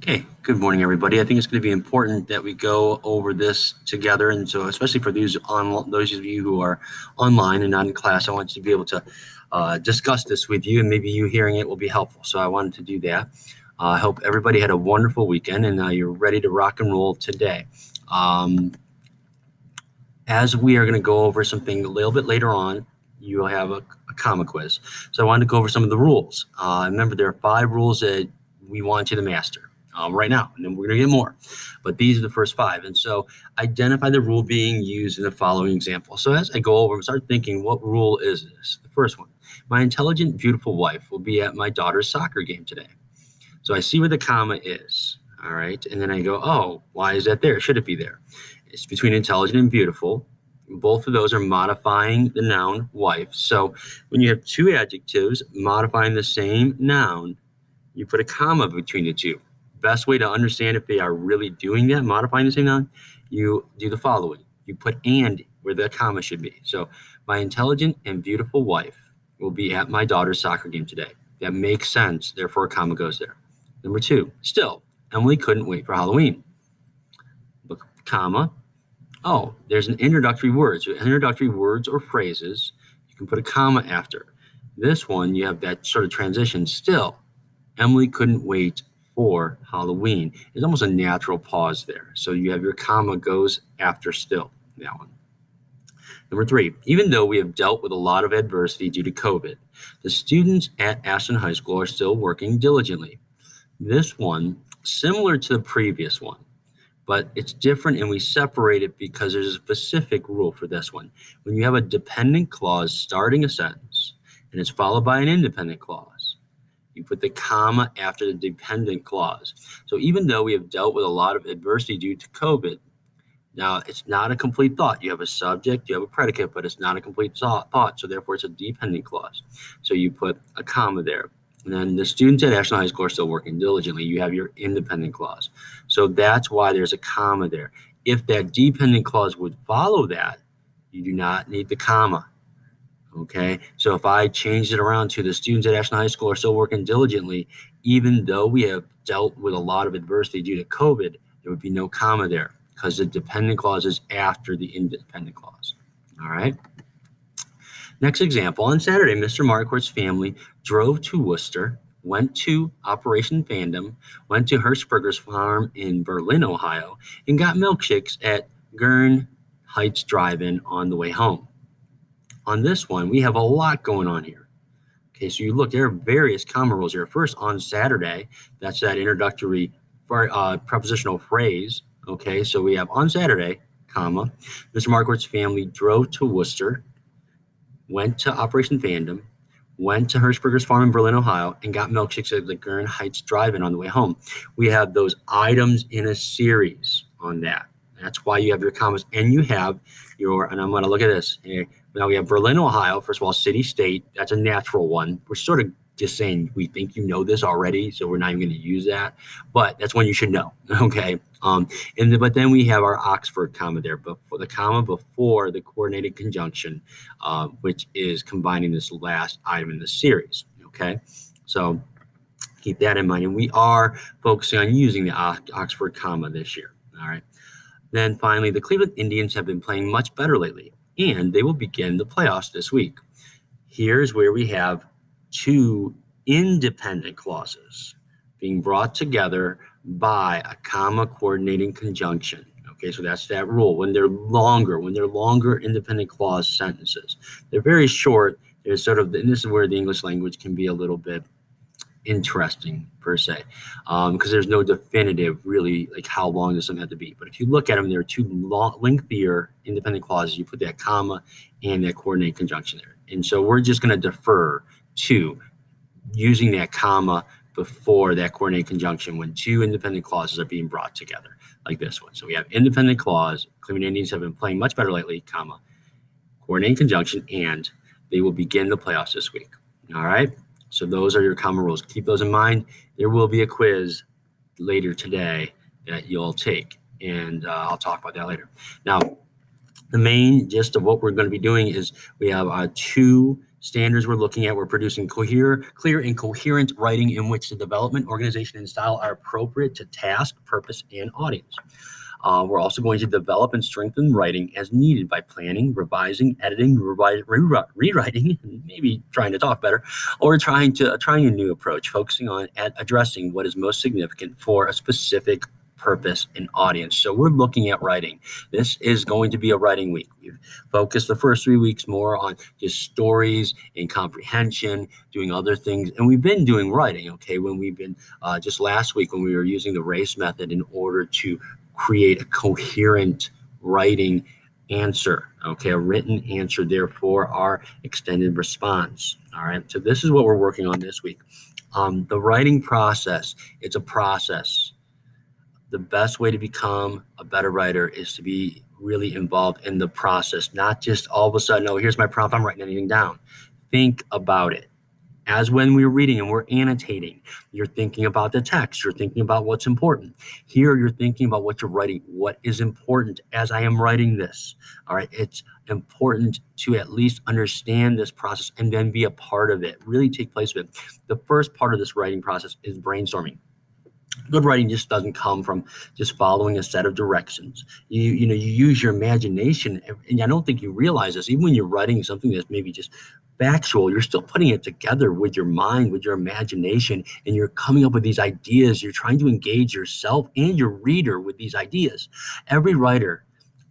Okay, good morning, everybody. I think it's going to be important that we go over this together, and so especially for those of you who are online and not in class, I want you to be able to discuss this with you, and maybe you hearing it will be helpful. So I wanted to do that. I hope everybody had a wonderful weekend, and you're ready to rock and roll today. As we are going to go over something a little bit later on, you will have a comma quiz. So I wanted to go over some of the rules. Remember, there are 5 rules that we want you to master right now, and then we're going to get more. But these are the first 5. And so identify the rule being used in the following example. So as I go over and start thinking, what rule is this? The first one, my intelligent, beautiful wife will be at my daughter's soccer game today. So I see where the comma is. All right. And then I go, oh, why is that there? Should it be there? It's between intelligent and beautiful. Both of those are modifying the noun wife. So when you have 2 adjectives modifying the same noun, you put a comma between the 2. Best way to understand if they are really doing that, modifying the same noun, you do the following. You put and where the comma should be. So my intelligent and beautiful wife will be at my daughter's soccer game today. That makes sense. Therefore, a comma goes there. Number 2, still, Emily couldn't wait for Halloween. Look, comma. Oh, there's an introductory word. So introductory words or phrases, you can put a comma after. This one, you have that sort of transition. Still, Emily couldn't wait for Halloween. It's almost a natural pause there. So you have your comma goes after still, that one. Number 3, even though we have dealt with a lot of adversity due to COVID, the students at Ashland High School are still working diligently. This one, similar to the previous one, but it's different and we separate it because there's a specific rule for this one. When you have a dependent clause starting a sentence and it's followed by an independent clause, you put the comma after the dependent clause. So even though we have dealt with a lot of adversity due to COVID, now it's not a complete thought. You have a subject, you have a predicate, but it's not a complete thought. So therefore it's a dependent clause. So you put a comma there. And then the students at Ashland High School are still working diligently. You have your independent clause. So that's why there's a comma there. If that dependent clause would follow that, you do not need the comma. Okay, so if I changed it around to the students at Ashland High School are still working diligently, even though we have dealt with a lot of adversity due to COVID, there would be no comma there because the dependent clause is after the independent clause. All right. Next example, on Saturday, Mr. Marquardt's family drove to Worcester, went to Operation Fandom, went to Hirschberger's farm in Berlin, Ohio, and got milkshakes at Gurn Heights Drive-In on the way home. On this one, we have a lot going on here. Okay, so you look, there are various comma rules here. First, on Saturday, that's that introductory prepositional phrase. Okay, so we have on Saturday, comma, Mr. Marquardt's family drove to Worcester, went to Operation Fandom, went to Hirschberger's farm in Berlin, Ohio, and got milkshakes at the Gurn Heights Drive-In on the way home. We have those items in a series on that. That's why you have your commas, and you have your, and I'm going to look at this. Now we have Berlin, Ohio, first of all, city, state. That's a natural one. We're sort of just saying we think you know this already, so we're not even going to use that. But that's one you should know, okay? But then we have our Oxford comma there, but for the comma before the coordinated conjunction, which is combining this last item in the series, okay? So keep that in mind. And we are focusing on using the Oxford comma this year, all right? Then finally, the Cleveland Indians have been playing much better lately, and they will begin the playoffs this week. Here's where we have 2 independent clauses being brought together by a comma coordinating conjunction. Okay, so that's that rule. When they're longer independent clause sentences, they're very short. There's sort of, and this is where the English language can be a little bit interesting per se, because there's no definitive really like how long does something have to be. But if you look at them, there are 2 lengthier independent clauses. You put that comma and that coordinate conjunction there. And so we're just going to defer to using that comma before that coordinate conjunction when 2 independent clauses are being brought together like this one. So we have independent clause, Cleveland Indians have been playing much better lately, comma, coordinate conjunction, and they will begin the playoffs this week. All right. So those are your comma rules. Keep those in mind. There will be a quiz later today that you'll take, and I'll talk about that later. Now, the main gist of what we're going to be doing is we have 2 Standards we're looking at, we're producing clear and coherent writing in which the development, organization, and style are appropriate to task, purpose, and audience. We're also going to develop and strengthen writing as needed by planning, revising, editing, rewriting, maybe trying to talk better, or trying a new approach, focusing on addressing what is most significant for a specific purpose and audience. So we're looking at writing. This is going to be a writing week. We've focused the first 3 weeks more on just stories and comprehension, doing other things. And we've been doing writing, okay, when we've been just last week when we were using the RACE method in order to create a coherent writing answer, okay, a written answer there for our extended response. All right, so this is what we're working on this week. The writing process, it's a process. The best way to become a better writer is to be really involved in the process, not just all of a sudden, oh, here's my prompt, I'm writing anything down. Think about it. As when we're reading and we're annotating, you're thinking about the text, you're thinking about what's important. Here, you're thinking about what you're writing, what is important as I am writing this. All right, it's important to at least understand this process and then be a part of it, really take place with it. The first part of this writing process is brainstorming. Good writing just doesn't come from just following a set of directions. You use your imagination, and I don't think you realize this. Even when you're writing something that's maybe just factual, you're still putting it together with your mind, with your imagination, and you're coming up with these ideas. You're trying to engage yourself and your reader with these ideas. Every writer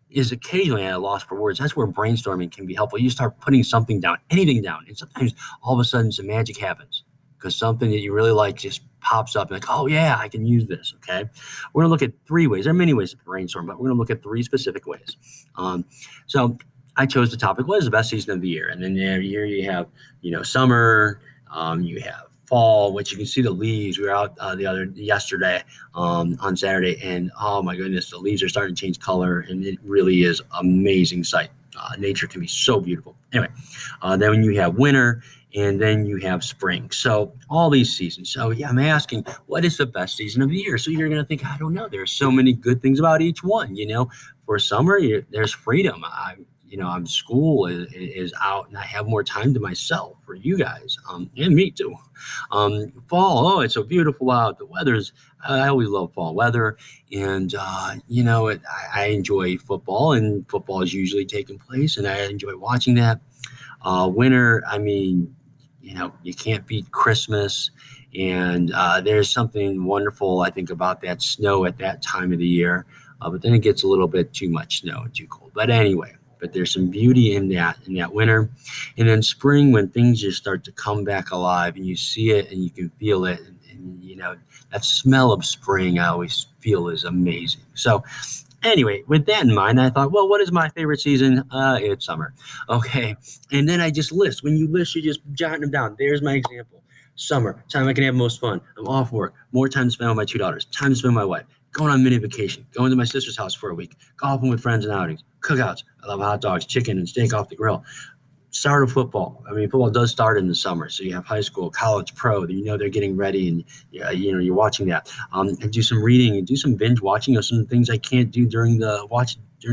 is occasionally at a loss for words. That's where brainstorming can be helpful. You start putting something down, anything down, and sometimes all of a sudden some magic happens because something that you really like just pops up like, oh yeah, I can use this, okay? We're gonna look at 3 ways. There are many ways to brainstorm, but we're gonna look at 3 specific ways. So I chose the topic, what is the best season of the year? And then here you have, summer, you have fall, which you can see the leaves. We were out yesterday on Saturday, and oh my goodness, the leaves are starting to change color, and it really is amazing sight. Nature can be so beautiful. Anyway, then when you have winter, and then you have spring. So all these seasons. So yeah, I'm asking, what is the best season of the year? So you're going to think, I don't know. There's so many good things about each one. For summer, there's freedom. School is out, and I have more time to myself for you guys, and me too. Fall, oh, it's so beautiful out. The weather's, I always love fall weather, and I enjoy football, and football is usually taking place, and I enjoy watching that. Winter, I mean, you can't beat Christmas, and there's something wonderful, I think, about that snow at that time of the year, but then it gets a little bit too much snow and too cold. But anyway, there's some beauty in that winter. And then spring, when things just start to come back alive and you see it and you can feel it, and that smell of spring I always feel is amazing. So anyway, with that in mind, I thought, well, what is my favorite season? It's summer. Okay. And then I just list. When you list, you just jot them down. There's my example. Summer, time I can have most fun. I'm off work. More time to spend with my 2 daughters. Time to spend with my wife. Going on mini vacation. Going to my sister's house for a week. Golfing with friends and outings. Cookouts. I love hot dogs, chicken, and steak off the grill. Start of football. I mean, football does start in the summer. So you have high school, college, pro. They're getting ready, and you're watching that. And do some reading and do some binge watching of some things I can't do during the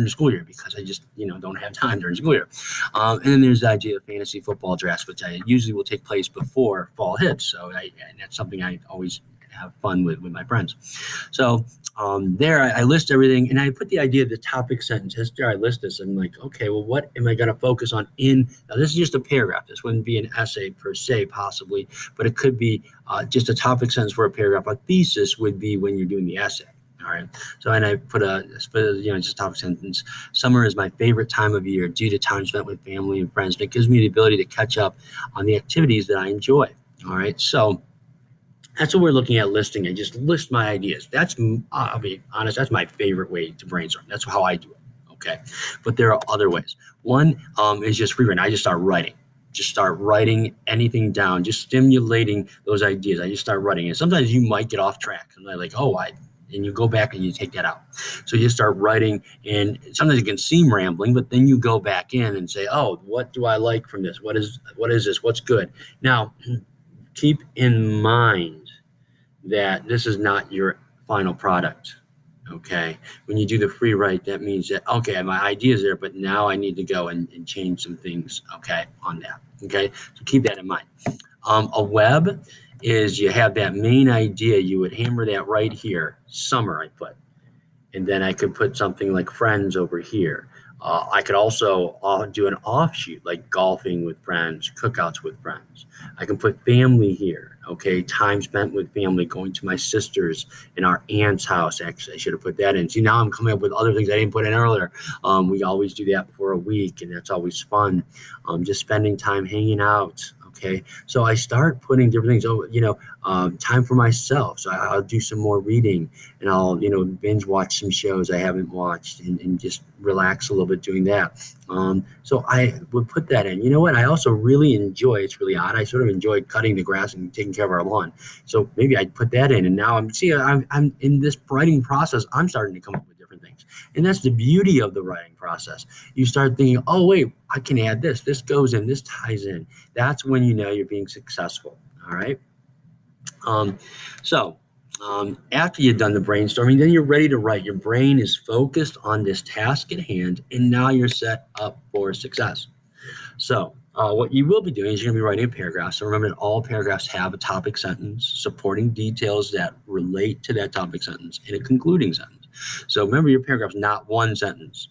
school year because I just don't have time during the school year. And then there's the idea of fantasy football drafts, which I usually will take place before fall hits. So and that's something I always have fun with my friends. So there I list everything, and I put the idea of the topic sentence. After I list this, I'm like, okay, well, what am I going to focus on now this is just a paragraph. This wouldn't be an essay per se, possibly, but it could be just a topic sentence for a paragraph. A thesis would be when you're doing the essay. All right. So, and I put just a topic sentence. Summer is my favorite time of year due to time spent with family and friends. And it gives me the ability to catch up on the activities that I enjoy. All right. So that's what we're looking at listing. I just list my ideas. I'll be honest, that's my favorite way to brainstorm. That's how I do it. Okay. But there are other ways. One is just free writing. I just start writing. Just start writing anything down, just stimulating those ideas. I just start writing. And sometimes you might get off track. And I'm like, and you go back and you take that out. So you start writing, and sometimes it can seem rambling, but then you go back in and say, oh, what do I like from this? What is this? What's good? Now, keep in mind that this is not your final product, okay? When you do the free write, that means that, okay, my idea is there, but now I need to go and change some things, okay, on that. Okay, so keep that in mind. A web is you have that main idea. You would hammer that right here. Summer, I put. And then I could put something like friends over here. I could also do an offshoot like golfing with friends, cookouts with friends. I can put family here. Okay, time spent with family, going to my sister's and our aunt's house. Actually, I should have put that in. See, now I'm coming up with other things I didn't put in earlier. We always do that for a week, and that's always fun. Just spending time hanging out. Okay, so I start putting different things. Oh, time for myself. So I'll do some more reading, and I'll binge watch some shows I haven't watched, and just relax a little bit doing that. So I would put that in. You know what? I also really enjoy. It's really odd. I sort of enjoy cutting the grass and taking care of our lawn. So maybe I'd put that in. And now I'm in this writing process. I'm starting to come up with different things, and that's the beauty of the writing process. You start thinking, oh wait, I can add this. This goes in. This ties in. That's when you know you're being successful. All right. After you've done the brainstorming, then you're ready to write. Your brain is focused on this task at hand, and now you're set up for success. So, what you will be doing is you're going to be writing a paragraph. So, remember that all paragraphs have a topic sentence, supporting details that relate to that topic sentence, and a concluding sentence. So, remember your paragraph's not one sentence.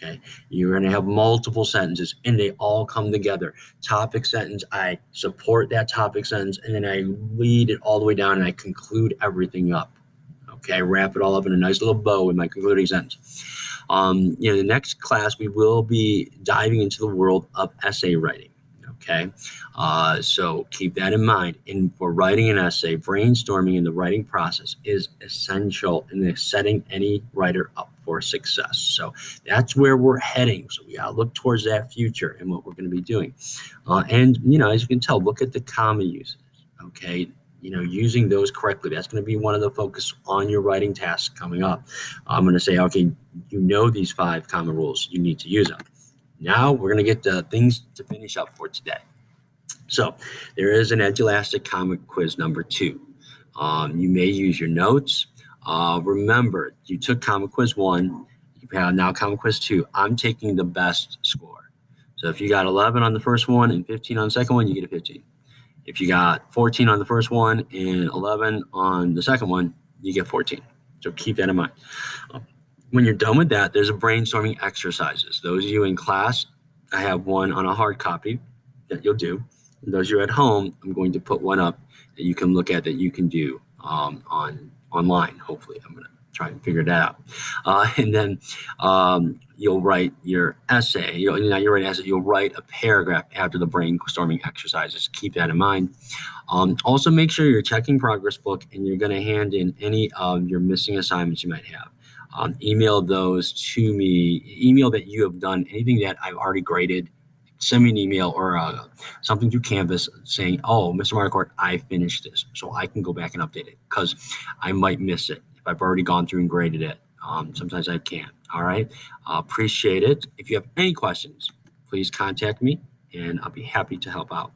Okay, you're going to have multiple sentences, and they all come together. Topic sentence, I support that topic sentence, and then I lead it all the way down, and I conclude everything up. Okay, I wrap it all up in a nice little bow with my concluding sentence. The next class we will be diving into the world of essay writing. Okay, so keep that in mind. And for writing an essay, brainstorming in the writing process is essential in setting any writer up for success. So that's where we're heading. So we gotta look towards that future and what we're going to be doing. And as you can tell, look at the comma uses. Okay, using those correctly. That's going to be one of the focus on your writing tasks coming up. I'm going to say, okay, these 5 comma rules, you need to use them. Now we're going to get to things to finish up for today. So there is an Edulastic comic quiz number 2. You may use your notes. Remember, you took comic quiz 1. You have now comic quiz 2. I'm taking the best score. So if you got 11 on the first one and 15 on the second one, you get a 15. If you got 14 on the first one and 11 on the second one, you get 14. So keep that in mind. When you're done with that, there's a brainstorming exercises. Those of you in class, I have one on a hard copy that you'll do. And those of you at home, I'm going to put one up that you can look at that you can do online. Hopefully, I'm going to try and figure that out. And then you'll write your essay. You'll write a paragraph after the brainstorming exercises. Keep that in mind. Also, make sure you're checking progress book and you're going to hand in any of your missing assignments you might have. Email those to me. Email that you have done, anything that I've already graded. Send me an email or something through Canvas saying, oh, Mr. Marquardt, I finished this. So I can go back and update it because I might miss it if I've already gone through and graded it. Sometimes I can't. All right. Appreciate it. If you have any questions, please contact me and I'll be happy to help out.